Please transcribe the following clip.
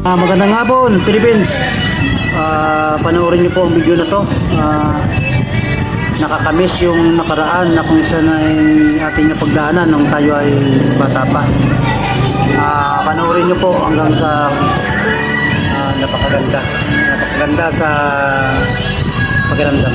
Magandang hapon, Philippines. Panoorin niyo po ang video na to. Nakakamiss yung nakaraan na kung saan ay ating napagdaanan nung tayo ay bata pa. Panoorin niyo po hanggang sa napakaganda sa pakiramdam.